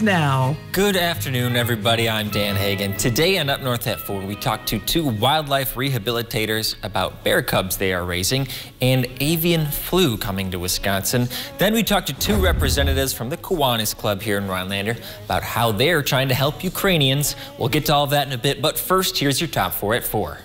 Now. Good afternoon, everybody. I'm Dan Hagan. Today on Up North at 4, we talked to two wildlife rehabilitators about bear cubs they are raising and avian flu coming to Wisconsin. Then we talked to two representatives from the Kiwanis Club here in Rhinelander about how they're trying to help Ukrainians. We'll get to all of that in a bit, but first, here's your top 4 at 4.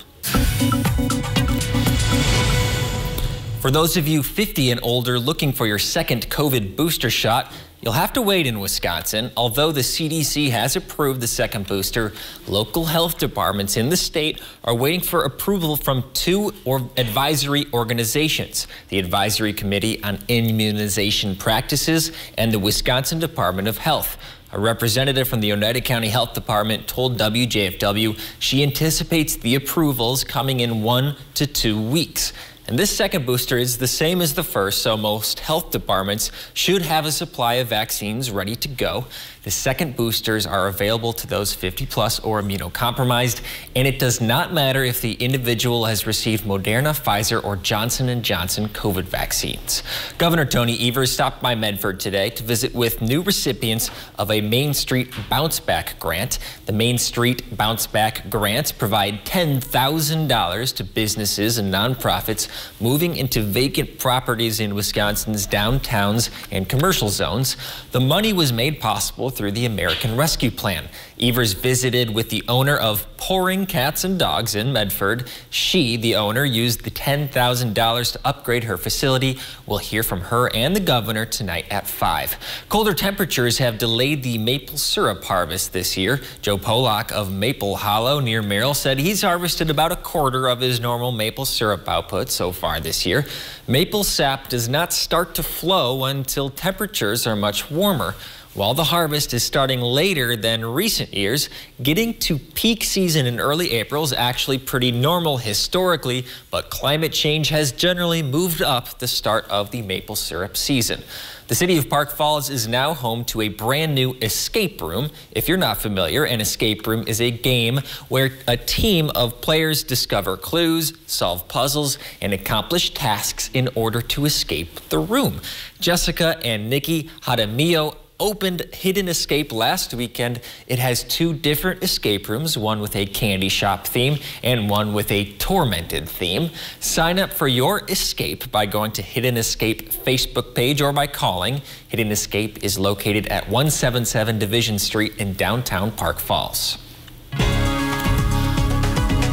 For those of you 50 and older looking for your second COVID booster shot, you'll have to wait in Wisconsin. Although the CDC has approved the second booster, local health departments in the state are waiting for approval from two advisory organizations, the Advisory Committee on Immunization Practices and the Wisconsin Department of Health. A representative from the Oneida County Health Department told WJFW she anticipates the approvals coming in 1 to 2 weeks. And this second booster is the same as the first, so most health departments should have a supply of vaccines ready to go. The second boosters are available to those 50 plus or immunocompromised, and it does not matter if the individual has received Moderna, Pfizer, or Johnson & Johnson COVID vaccines. Governor Tony Evers stopped by Medford today to visit with new recipients of a Main Street Bounce Back Grant. The Main Street Bounce Back Grants provide $10,000 to businesses and nonprofits moving into vacant properties in Wisconsin's downtowns and commercial zones. The money was made possible through the American Rescue Plan. Evers visited with the owner of Pouring Cats and Dogs in Medford. She, the owner, used the $10,000 to upgrade her facility. We'll hear from her and the governor tonight at 5. Colder temperatures have delayed the maple syrup harvest this year. Joe Pollock of Maple Hollow near Merrill said he's harvested about a quarter of his normal maple syrup output so far this year. Maple sap does not start to flow until temperatures are much warmer. While the harvest is starting later than recent years, getting to peak season in early April is actually pretty normal historically, but climate change has generally moved up the start of the maple syrup season. The city of Park Falls is now home to a brand new escape room. If you're not familiar, an escape room is a game where a team of players discover clues, solve puzzles, and accomplish tasks in order to escape the room. Jessica and Nikki Hadamio opened Hidden Escape last weekend. It has 2 different escape rooms, one with a candy shop theme and one with a tormented theme. Sign up for your escape by going to Hidden Escape Facebook page or by calling. Hidden Escape is located at 177 Division Street in downtown Park Falls.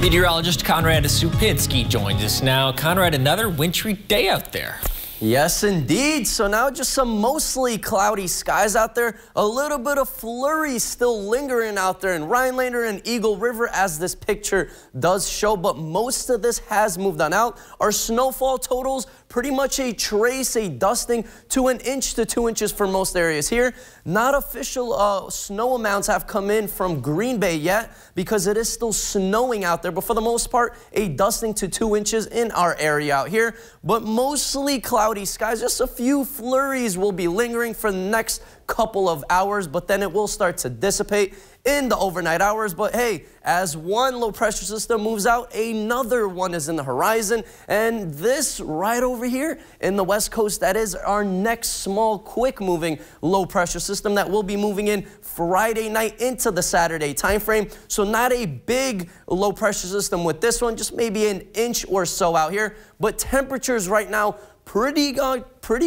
Meteorologist Conrad Supinski joins us now. Conrad, another wintry day out there. Yes, indeed. So now just some mostly cloudy skies out there. A little bit of flurries still lingering out there in Rhinelander and Eagle River as this picture does show, but most of this has moved on out. Our snowfall totals pretty much a trace, a dusting to 1 inch to 2 inches for most areas here. Not official snow amounts have come in from Green Bay yet because it is still snowing out there, but for the most part, a dusting to 2 inches in our area out here. But mostly cloudy skies, just a few flurries will be lingering for the next couple of hours, but then it will start to dissipate in the overnight hours. But hey, as one low pressure system moves out, another one is in the horizon, and this right over here in the west coast, that is our next small quick moving low pressure system that will be moving in Friday night into the Saturday time frame. So not a big low pressure system with this one, just maybe 1 inch or so out here, but temperatures right now pretty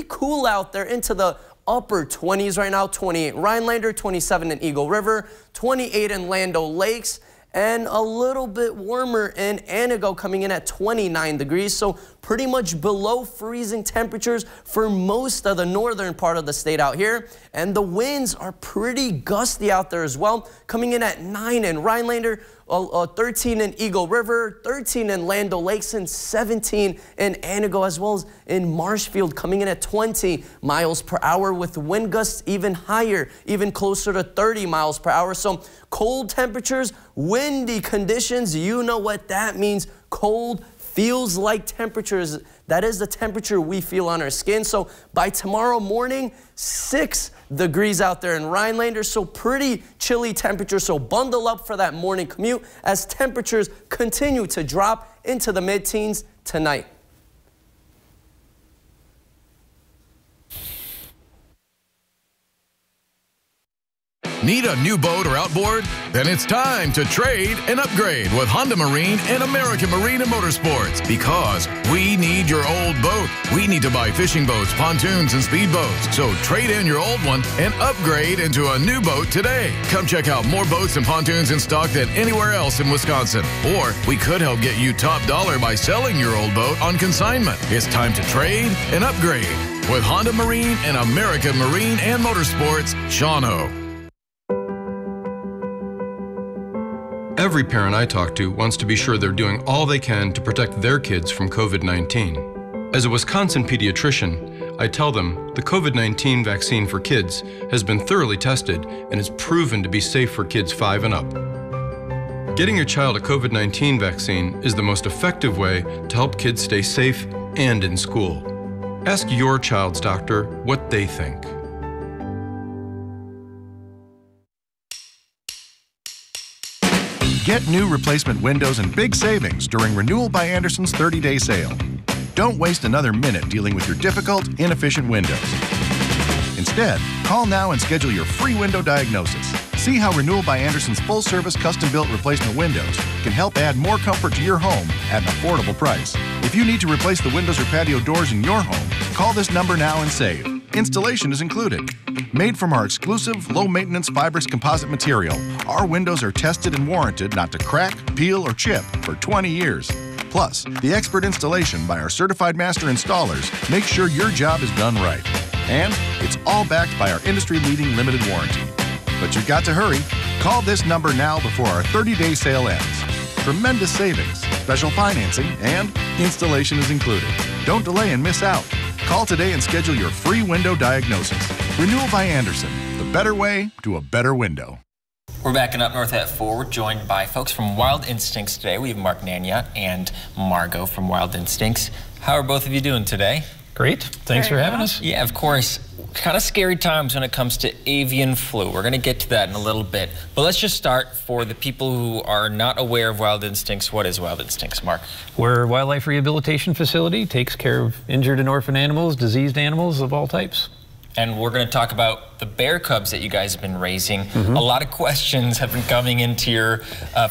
cool out there into the upper 20s right now. 28 Rhinelander, 27 in Eagle River, 28 in Land O'Lakes, and a little bit warmer in Anago coming in at 29 degrees. So pretty much below freezing temperatures for most of the northern part of the state out here. And the winds are pretty gusty out there as well, coming in at 9 in Rhinelander, 13 in Eagle River, 13 in Land O'Lakes, and 17 in Anago, as well as in Marshfield, coming in at 20 miles per hour with wind gusts even higher, even closer to 30 miles per hour. So cold temperatures, windy conditions, you know what that means. Cold feels like temperatures. That is the temperature we feel on our skin. So by tomorrow morning, 6 degrees out there in Rhinelander, so pretty chilly temperature. So bundle up for that morning commute as temperatures continue to drop into the mid-teens tonight. Need a new boat or outboard? Then it's time to trade and upgrade with Honda Marine and American Marine and Motorsports, because we need your old boat. We need to buy fishing boats, pontoons, and speedboats. So trade in your old one and upgrade into a new boat today. Come check out more boats and pontoons in stock than anywhere else in Wisconsin. Or we could help get you top dollar by selling your old boat on consignment. It's time to trade and upgrade with Honda Marine and American Marine and Motorsports, Shawano. Every parent I talk to wants to be sure they're doing all they can to protect their kids from COVID-19. As a Wisconsin pediatrician, I tell them the COVID-19 vaccine for kids has been thoroughly tested and is proven to be safe for kids 5 and up. Getting your child a COVID-19 vaccine is the most effective way to help kids stay safe and in school. Ask your child's doctor what they think. Get new replacement windows and big savings during Renewal by Andersen's 30-day sale. Don't waste another minute dealing with your difficult, inefficient windows. Instead, call now and schedule your free window diagnosis. See how Renewal by Andersen's full-service custom-built replacement windows can help add more comfort to your home at an affordable price. If you need to replace the windows or patio doors in your home, call this number now and save. Installation is included. Made from our exclusive, low-maintenance fibrous composite material, our windows are tested and warranted not to crack, peel, or chip for 20 years. Plus, the expert installation by our certified master installers makes sure your job is done right. And it's all backed by our industry-leading limited warranty. But you've got to hurry. Call this number now before our 30-day sale ends. Tremendous savings, special financing, and installation is included. Don't delay and miss out. Call today and schedule your free window diagnosis. Renewal by Andersen, the better way to a better window. We're backing up north at 4. We're joined by folks from Wild Instincts today. We have Mark Nanya and Margot from Wild Instincts. How are both of you doing today? Great. Thanks for having us. Yeah, of course. Kind of scary times when it comes to avian flu. We're going to get to that in a little bit. But let's just start for the people who are not aware of Wild Instincts. What is Wild Instincts, Mark? We're a wildlife rehabilitation facility, takes care of injured and orphaned animals, diseased animals of all types. And we're going to talk about the bear cubs that you guys have been raising. A lot of questions have been coming into your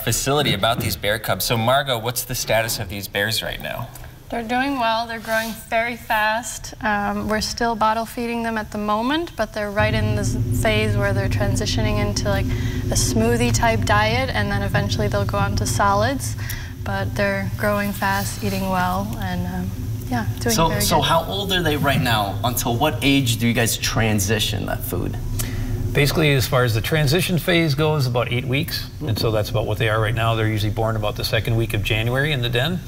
facility about these bear cubs. So Margot, what's the status of these bears right now? They're doing well. They're growing very fast. We're still bottle feeding them at the moment, but they're right in this phase where they're transitioning into like a smoothie type diet, and then eventually they'll go on to solids. But they're growing fast, eating well, and yeah, doing very good. So how old are they right now? Until what age do you guys transition that food? Basically, as far as the transition phase goes, about 8 weeks. And so that's about what they are right now. They're usually born about the 2nd week of January in the den.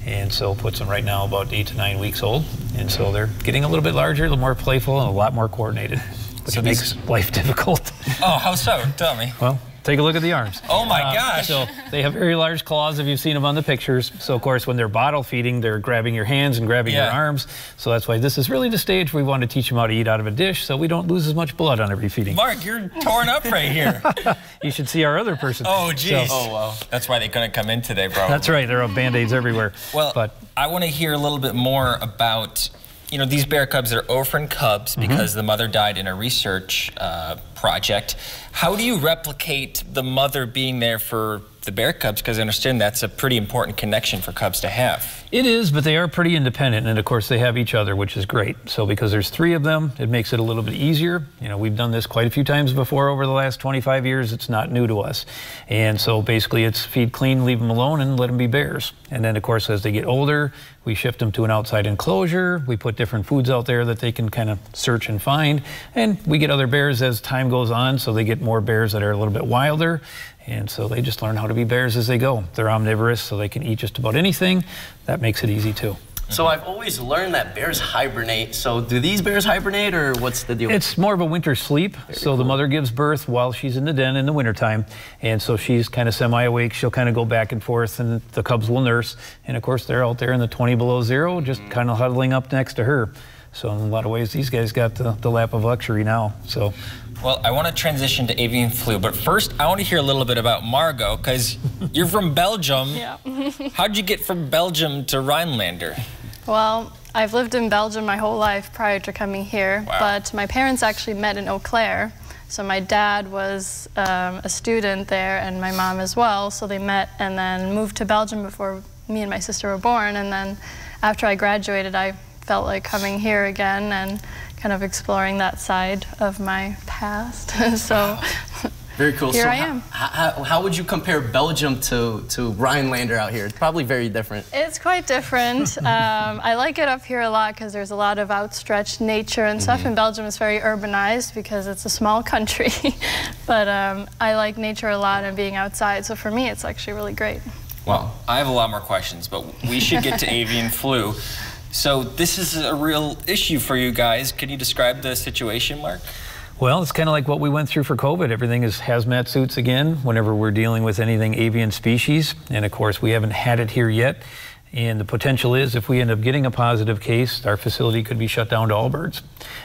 And so puts them right now about 8 to 9 weeks old. And so they're getting a little bit larger, a little more playful, and a lot more coordinated, which makes life difficult. Oh, how so? Tell me. Well, take a look at the arms. Oh my gosh. So they have very large claws if you've seen them on the pictures. So of course when they're bottle feeding, they're grabbing your hands and grabbing your arms. So that's why this is really the stage we want to teach them how to eat out of a dish so we don't lose as much blood on every feeding. Mark, you're torn up right here. You should see our other person. Oh geez. So, oh wow. That's why they couldn't come in today, probably. That's right, there are Band-Aids everywhere. Well, I want to hear a little bit more about, you know, these bear cubs are orphan cubs because the mother died in a research project. How do you replicate the mother being there for the bear cubs? Because I understand that's a pretty important connection for cubs to have. It is, but they are pretty independent, and of course they have each other, which is great. So because there's 3 of them, it makes it a little bit easier. You know, we've done this quite a few times before over the last 25 years. It's not new to us. And so basically it's feed clean, leave them alone, and let them be bears. And then of course as they get older, we shift them to an outside enclosure. We put different foods out there that they can kind of search and find. And we get other bears as time goes on, so they get more bears that are a little bit wilder. And so they just learn how to be bears as they go. They're omnivorous, so they can eat just about anything. That makes it easy too. So I've always learned that bears hibernate. So do these bears hibernate, or what's the deal? It's more of a winter sleep. So the mother gives birth while she's in the den in the wintertime. And so she's kind of semi-awake. She'll kind of go back and forth, and the cubs will nurse. And of course, they're out there in the 20 below zero, just kind of huddling up next to her. So in a lot of ways, these guys got the lap of luxury now. So. Well, I want to transition to avian flu, but first I want to hear a little bit about Margot, because you're from Belgium. Yeah. How'd you get from Belgium to Rhinelander? Well, I've lived in Belgium my whole life prior to coming here, but my parents actually met in Eau Claire. So my dad was a student there and my mom as well, so they met and then moved to Belgium before me and my sister were born. And then after I graduated, I felt like coming here again and kind of exploring that side of my past. So very cool. Here so I am. How would you compare Belgium to Rhinelander out here? It's probably very different. It's quite different. I like it up here a lot because there's a lot of outstretched nature and stuff. In Belgium, it's very urbanized because it's a small country. But I like nature a lot and being outside. So for me, it's actually really great. Well, I have a lot more questions, but we should get to avian flu. So this is a real issue for you guys. Can you describe the situation, Mark? Well, it's kind of like what we went through for COVID. Everything is hazmat suits again whenever we're dealing with anything avian species. And of course, we haven't had it here yet. And the potential is if we end up getting a positive case, our facility could be shut down to all birds.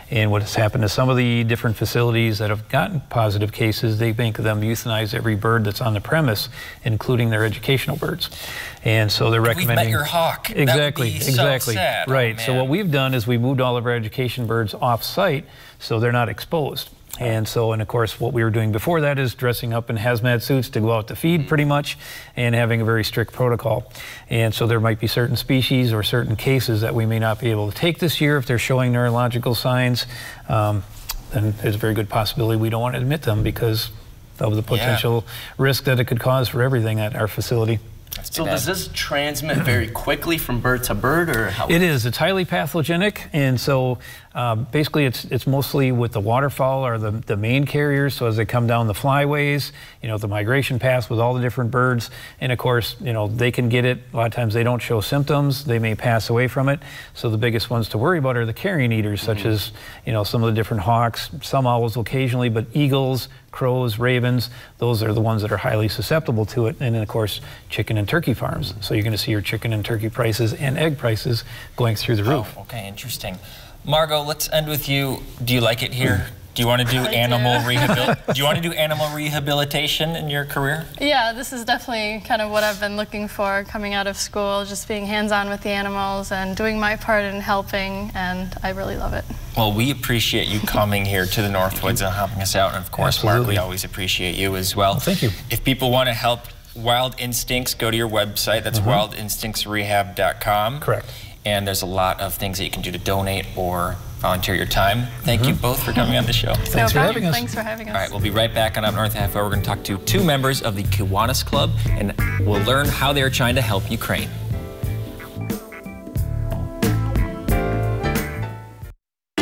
And what has happened to some of the different facilities that have gotten positive cases, they make them euthanize every bird that's on the premise, including their educational birds. And so they're recommending... We've met your hawk. Exactly, that would be exactly. So sad. Right. Oh, so what we've done is we moved all of our education birds off-site so they're not exposed. And so, and of course, what we were doing before that is dressing up in hazmat suits to go out to feed pretty much and having a very strict protocol. And so there might be certain species or certain cases that we may not be able to take this year if they're showing neurological signs. Then there's a very good possibility we don't want to admit them because of the potential risk that it could cause for everything at our facility. So does this transmit very quickly from bird to bird, or how? It is. It's highly pathogenic, and so basically it's mostly with the waterfowl or the main carriers. So as they come down the flyways, you know, the migration paths with all the different birds, and of course, you know, they can get it. A lot of times they don't show symptoms. They may pass away from it. So the biggest ones to worry about are the carrion eaters, such as, you know, some of the different hawks, some owls occasionally, but eagles, crows, ravens, those are the ones that are highly susceptible to it. And then, of course, chicken and turkey farms. So you're going to see your chicken and turkey prices and egg prices going through the roof. Oh, okay, interesting. Margot, let's end with you. Do you like it here? Do you want to do animal rehabilitation in your career? Yeah, this is definitely kind of what I've been looking for coming out of school, just being hands-on with the animals and doing my part in helping, and I really love it. Well, we appreciate you coming here to the Northwoods and helping us out, and of course, Mark, we always appreciate you as well. Thank you. If people want to help Wild Instincts, go to your website. That's wildinstinctsrehab.com. Correct. And there's a lot of things that you can do to donate or volunteer your time. Thank you both for coming on the show. Thanks for having us. Thanks for having us. All right, we'll be right back on Up North Half Hour. We're going to talk to two members of the Kiwanis Club, and we'll learn how they're trying to help Ukraine.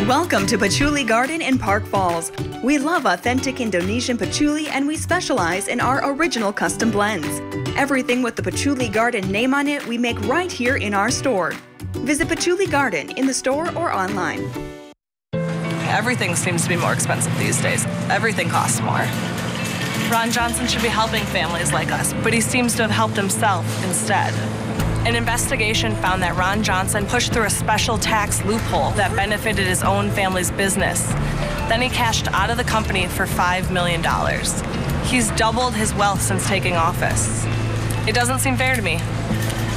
Welcome to Patchouli Garden in Park Falls. We love authentic Indonesian patchouli, and we specialize in our original custom blends. Everything with the Patchouli Garden name on it we make right here in our store. Visit Patchouli Garden in the store or online. Everything seems to be more expensive these days. Everything costs more. Ron Johnson should be helping families like us, but he seems to have helped himself instead. An investigation found that Ron Johnson pushed through a special tax loophole that benefited his own family's business. Then he cashed out of the company for $5 million. He's doubled his wealth since taking office. It doesn't seem fair to me.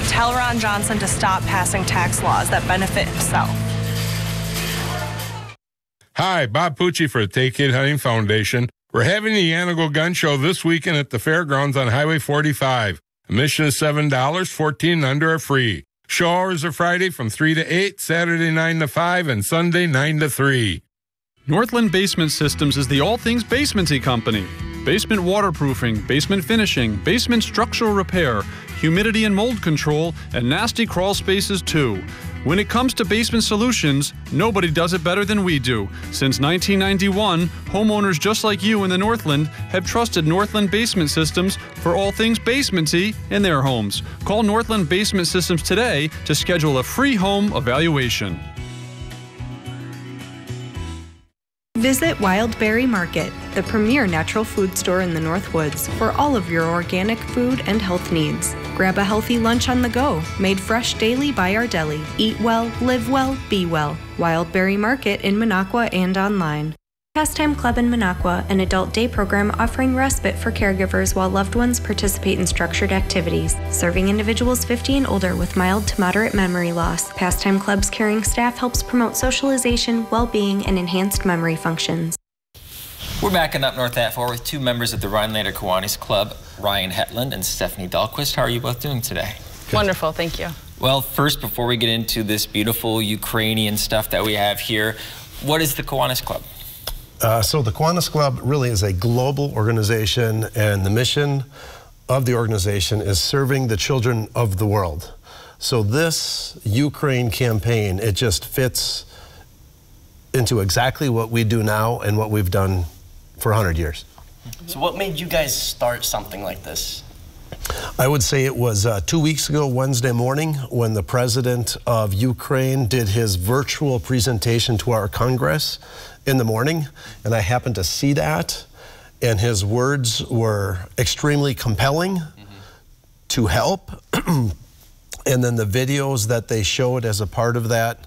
Tell Ron Johnson to stop passing tax laws that benefit himself. Hi, Bob Pucci for the Take Kid Hunting Foundation. We're having the Yanago Gun Show this weekend at the fairgrounds on Highway 45. Admission is $7, 14 under are free. Show hours are Friday from 3 to 8, Saturday 9 to 5, and Sunday 9 to 3. Northland Basement Systems is the all things basementy company. Basement waterproofing, basement finishing, basement structural repair, humidity and mold control, and nasty crawl spaces too. When it comes to basement solutions, nobody does it better than we do. Since 1991, homeowners just like you in the Northland have trusted Northland Basement Systems for all things basementy in their homes. Call Northland Basement Systems today to schedule a free home evaluation. Visit Wildberry Market, the premier natural food store in the Northwoods, for all of your organic food and health needs. Grab a healthy lunch on the go, made fresh daily by our deli. Eat well, live well, be well. Wildberry Market in Minocqua and online. Pastime Club in Minocqua, an adult day program offering respite for caregivers while loved ones participate in structured activities, serving individuals 50 and older with mild to moderate memory loss. Pastime Club's caring staff helps promote socialization, well-being, and enhanced memory functions. We're backing up North at 4 with two members of the Rhinelander Kiwanis Club, Ryan Hetland and Stephanie Dahlquist. How are you both doing today? Good. Wonderful, thank you. Well, first, before we get into this beautiful Ukrainian stuff that we have here, what is the Kiwanis Club? So the Kiwanis Club really is a global organization, and the mission of the organization is serving the children of the world. So this Ukraine campaign, it just fits into exactly what we do now and what we've done for 100 years. So what made you guys start something like this? I would say it was 2 weeks ago, Wednesday morning, when the president of Ukraine did his virtual presentation to our Congress in the morning, and I happened to see that, and his words were extremely compelling to help. And then the videos that they showed as a part of that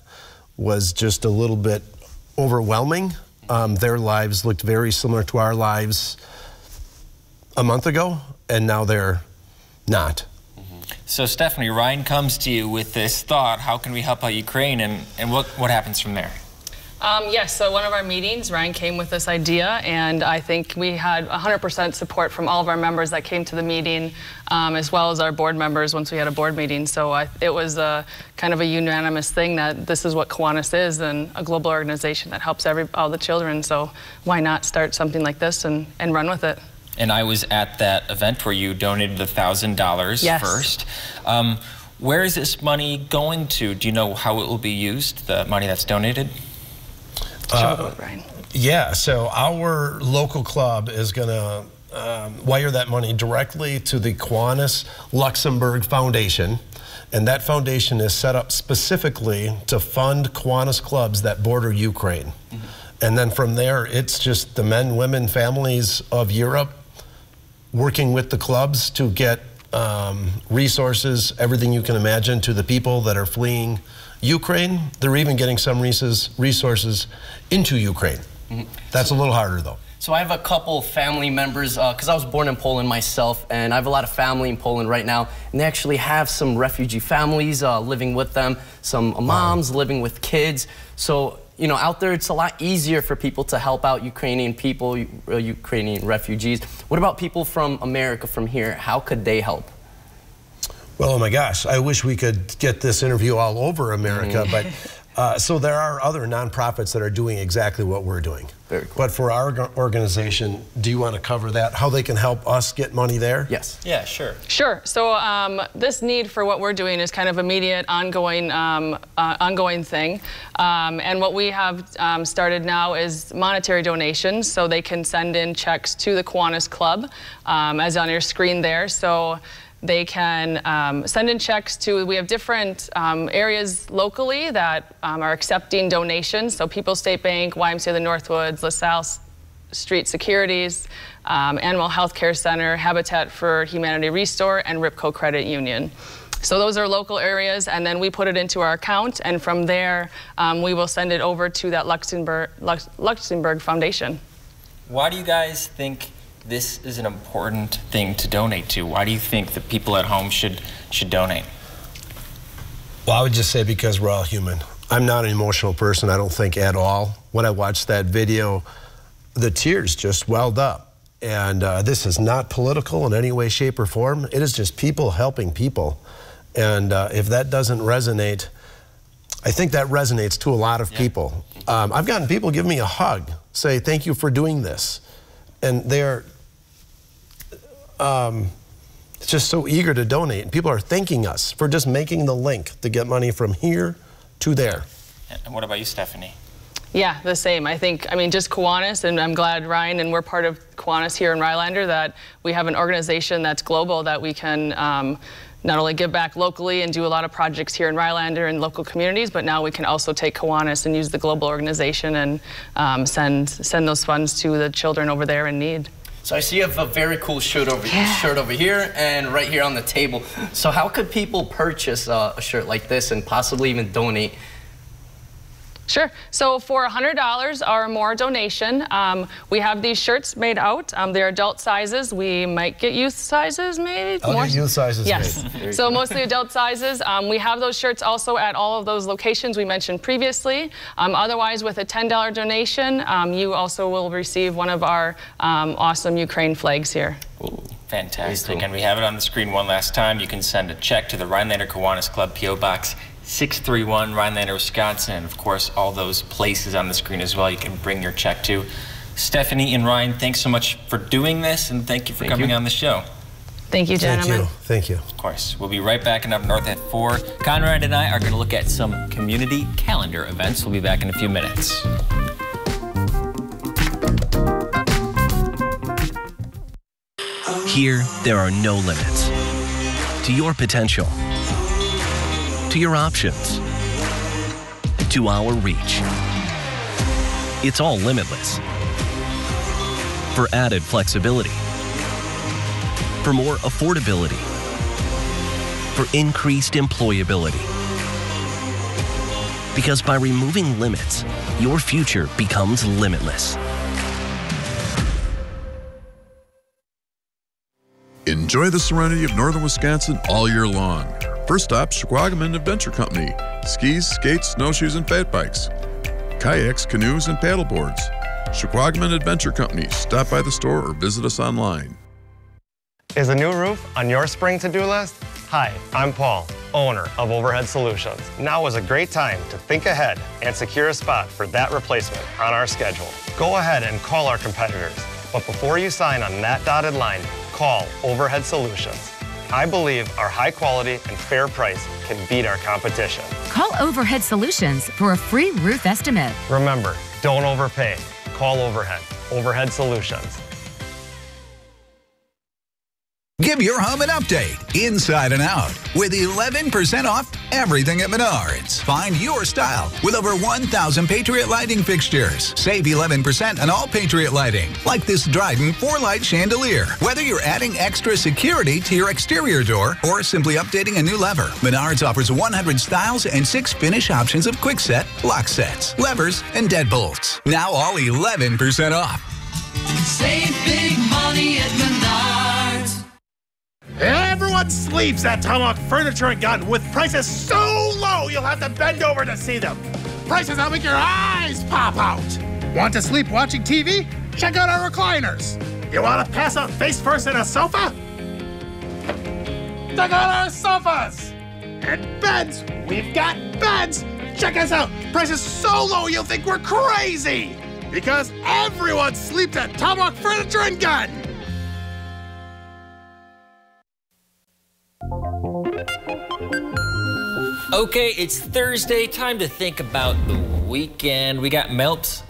was just a little bit overwhelming. Their lives looked very similar to our lives a month ago, and now they're not. So Stephanie, Ryan comes to you with this thought, how can we help out Ukraine, and what happens from there? Yes, so one of our meetings, Ryan came with this idea, and I think we had 100% support from all of our members that came to the meeting, as well as our board members once we had a board meeting. So it was kind of a unanimous thing that this is what Kiwanis is, and a global organization that helps all the children. So why not start something like this and run with it? And I was at that event where you donated $1,000 first. Where is this money going to? Do you know how it will be used, the money that's donated? Yeah, so our local club is going to wire that money directly to the Kiwanis Luxembourg Foundation, and that foundation is set up specifically to fund Kiwanis clubs that border Ukraine. And then from there, it's just the men, women, families of Europe working with the clubs to get resources, everything you can imagine, to the people that are fleeing Ukraine. They're even getting some resources into Ukraine. That's a little harder, though. So I have a couple family members, because I was born in Poland myself, and I have a lot of family in Poland right now, and they actually have some refugee families living with them, some moms living with kids. So, you know, out there it's a lot easier for people to help out Ukrainian people, Ukrainian refugees. What about people from America, from here? How could they help? Well, oh my gosh, I wish we could get this interview all over America, but so there are other nonprofits that are doing exactly what we're doing. Very cool. But for our organization, do you want to cover that? How they can help us get money there? Yes. Yeah, sure. Sure. So this need for what we're doing is kind of immediate, ongoing thing. And what we have started now is monetary donations, so they can send in checks to the Kiwanis Club, as on your screen there. So they can send in checks to, we have different areas locally that are accepting donations. So People's State Bank, YMCA of the Northwoods, LaSalle Street Securities, Animal Health Care Center, Habitat for Humanity Restore, and Ripco Credit Union. So those are local areas, and then we put it into our account, and from there we will send it over to that Luxembourg Foundation. Why do you guys think this is an important thing to donate to? Why do you think that people at home should donate? Well, I would just say because we're all human. I'm not an emotional person, I don't think, at all. When I watched that video, the tears just welled up. And this is not political in any way, shape, or form. It is just people helping people. And if that doesn't resonate, I think that resonates to a lot of people. I've gotten people give me a hug, say, thank you for doing this. And they're just so eager to donate. And people are thanking us for just making the link to get money from here to there. And what about you, Stephanie? Yeah, the same. I think, I mean, just Kiwanis, and I'm glad, Ryan, and we're part of Kiwanis here in Rhinelander, that we have an organization that's global, that we can not only give back locally and do a lot of projects here in Rhinelander and local communities, but now we can also take Kiwanis and use the global organization and send those funds to the children over there in need. So I see you have a very cool shirt over here and right here on the table. So how could people purchase a shirt like this and possibly even donate? Sure. So for $100 or more donation, we have these shirts made out. They're adult sizes. We might get youth sizes, maybe. More youth sizes. Yes. So mostly adult sizes. We have those shirts also at all of those locations we mentioned previously. Otherwise, with a $10 donation, you also will receive one of our awesome Ukraine flags here. Ooh, fantastic. And we have it on the screen one last time. You can send a check to the Rhinelander Kiwanis Club, P.O. Box 631, Rhinelander, Wisconsin, and of course all those places on the screen as well you can bring your check to. Stephanie and Ryan, thanks so much for doing this, and thank you for coming on the show. Thank you, gentlemen. Thank you. Of course. We'll be right back and up north at 4. Conrad and I are going to look at some community calendar events. We'll be back in a few minutes. Here, there are no limits to your potential, to your options, to our reach. It's all limitless. For added flexibility, for more affordability, for increased employability. Because by removing limits, your future becomes limitless. Enjoy the serenity of northern Wisconsin all year long. First stop, Shquagaman Adventure Company. Skis, skates, snowshoes, and fat bikes. Kayaks, canoes, and paddleboards. Shquagaman Adventure Company. Stop by the store or visit us online. Is a new roof on your spring to-do list? Hi, I'm Paul, owner of Overhead Solutions. Now is a great time to think ahead and secure a spot for that replacement on our schedule. Go ahead and call our competitors, but before you sign on that dotted line, call Overhead Solutions. I believe our high quality and fair price can beat our competition. Call Overhead Solutions for a free roof estimate. Remember, don't overpay. Call Overhead. Overhead Solutions. Give your home an update, inside and out, with 11% off everything at Menards. Find your style with over 1,000 Patriot lighting fixtures. Save 11% on all Patriot lighting, like this Dryden 4-light chandelier. Whether you're adding extra security to your exterior door or simply updating a new lever, Menards offers 100 styles and 6 finish options of quick set, lock sets, levers, and deadbolts. Now all 11% off. Save big money at Menards. Everyone sleeps at Tomahawk Furniture and Gun with prices so low you'll have to bend over to see them. Prices that'll make your eyes pop out. Want to sleep watching TV? Check out our recliners. You want to pass out face first in a sofa? Check out our sofas. And beds. We've got beds. Check us out. Prices so low you'll think we're crazy. Because everyone sleeps at Tomahawk Furniture and Gun. Okay, it's Thursday, time to think about the weekend. We got Phelps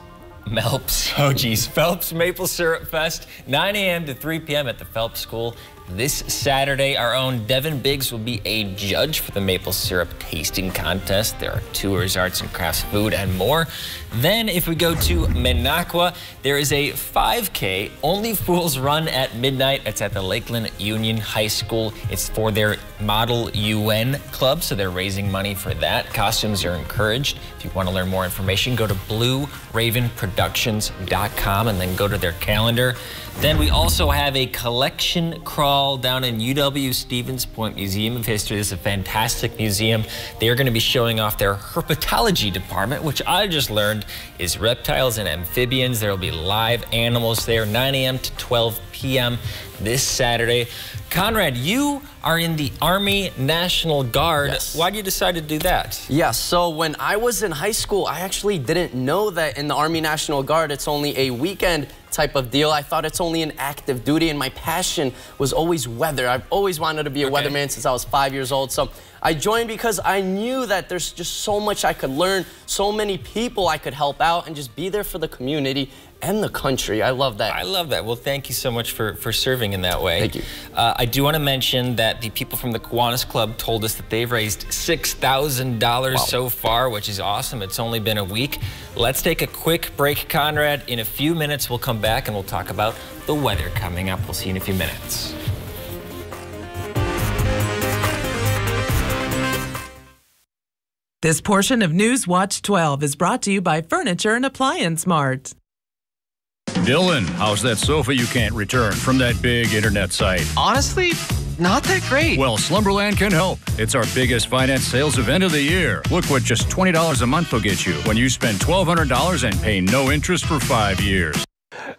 Maple Syrup Fest, 9 a.m. to 3 p.m. at the Phelps School. This Saturday, our own Devin Biggs will be a judge for the maple syrup tasting contest. There are tours, arts and crafts, food, and more. Then, if we go to Minocqua, there is a 5K Only Fools run at midnight. It's at the Lakeland Union High School. It's for their Model UN Club, so they're raising money for that. Costumes are encouraged. If you want to learn more information, go to BlueRavenProductions.com and then go to their calendar. Then we also have a collection crawl down in UW Stevens Point Museum of History. This is a fantastic museum. They are going to be showing off their herpetology department, which I just learned is reptiles and amphibians. There will be live animals there, 9 a.m. to 12 p.m. this Saturday. Conrad, you are in the Army National Guard. Yes. Why did you decide to do that? Yeah, so when I was in high school, I actually didn't know that in the Army National Guard, it's only a weekend type of deal. I thought it's only an active duty, and my passion was always weather. I've always wanted to be a weatherman since I was 5 years old. So I joined because I knew that there's just so much I could learn, so many people I could help out, and just be there for the community and the country. I love that. I love that. Well, thank you so much for serving in that way. Thank you. I do want to mention that the people from the Kiwanis Club told us that they've raised $6,000 so far, which is awesome. It's only been a week. Let's take a quick break, Conrad. In a few minutes, we'll come back and we'll talk about the weather coming up. We'll see you in a few minutes. This portion of News Watch 12 is brought to you by Furniture and Appliance Mart. Dylan, how's that sofa you can't return from that big internet site? Honestly, not that great. Well, Slumberland can help. It's our biggest finance sales event of the year. Look what just $20 a month will get you when you spend $1,200 and pay no interest for 5 years.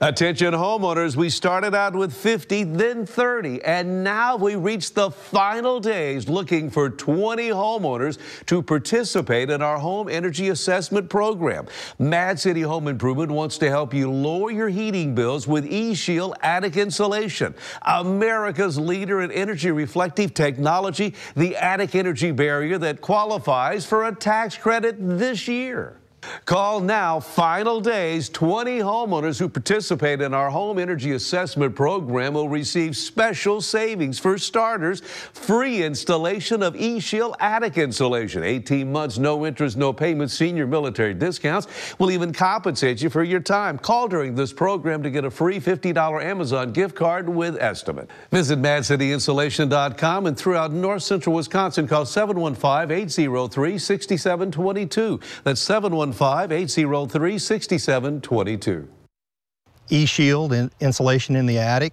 Attention homeowners, we started out with 50, then 30, and now we reached the final days looking for 20 homeowners to participate in our home energy assessment program. Mad City Home Improvement wants to help you lower your heating bills with eShield attic insulation. America's leader in energy reflective technology, the attic energy barrier that qualifies for a tax credit this year. Call now, final days. 20 homeowners who participate in our home energy assessment program will receive special savings. For starters, free installation of eShield attic insulation. 18 months, no interest, no payments, senior military discounts. We'll even compensate you for your time. Call during this program to get a free $50 Amazon gift card with estimate. Visit MadCityInsulation.com and throughout north central Wisconsin, call 715-803-6722. That's 715-803-6722. eShield insulation in the attic.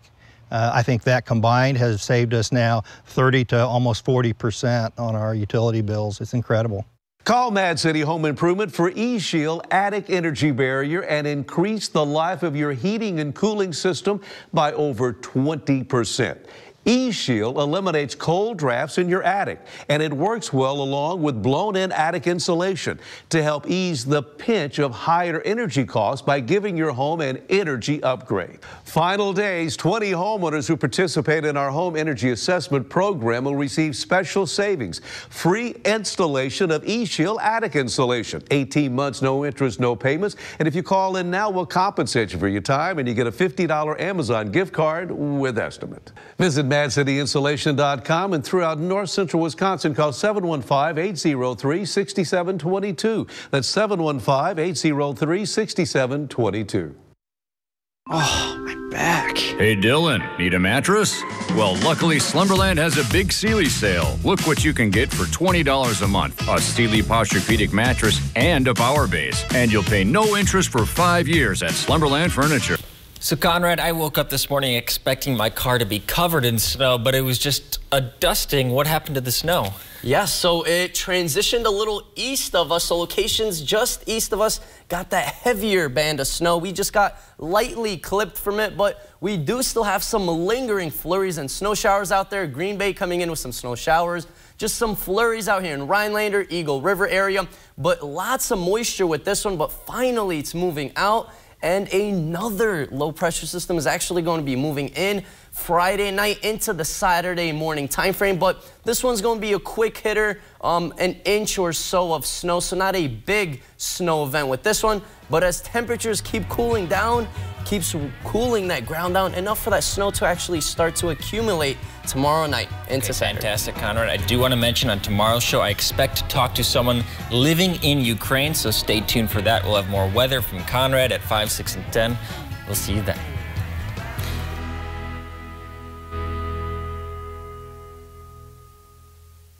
I think that combined has saved us now 30 to almost 40% on our utility bills. It's incredible. Call Mad City Home Improvement for eShield attic energy barrier and increase the life of your heating and cooling system by over 20%. eShield eliminates cold drafts in your attic, and it works well along with blown-in attic insulation to help ease the pinch of higher energy costs by giving your home an energy upgrade. Final days, 20 homeowners who participate in our home energy assessment program will receive special savings. Free installation of eShield attic insulation. 18 months, no interest, no payments. And if you call in now, we'll compensate you for your time, and you get a $50 Amazon gift card with estimate. Visit MadCityInsulation.com and throughout north central Wisconsin, call 715-803-6722. That's 715-803-6722. Oh, my back. Hey, Dylan, need a mattress? Well, luckily, Slumberland has a big Sealy sale. Look what you can get for $20 a month. A Sealy Posturepedic mattress and a power base. And you'll pay no interest for 5 years at Slumberland Furniture. So, Conrad, I woke up this morning expecting my car to be covered in snow, but it was just a dusting. What happened to the snow? Yeah, so it transitioned a little east of us. So locations just east of us got that heavier band of snow. We just got lightly clipped from it, but we do still have some lingering flurries and snow showers out there. Green Bay coming in with some snow showers. Just some flurries out here in Rhinelander, Eagle River area, but lots of moisture with this one, but finally it's moving out. And another low pressure system is actually going to be moving in Friday night into the Saturday morning time frame. But this one's going to be a quick hitter, an inch or so of snow. So not a big snow event with this one. But as temperatures keep cooling down, keeps cooling that ground down enough for that snow to actually start to accumulate tomorrow night into Saturday. Fantastic, Conrad. I do want to mention on tomorrow's show, I expect to talk to someone living in Ukraine, so stay tuned for that. We'll have more weather from Conrad at 5, 6, and 10. We'll see you then.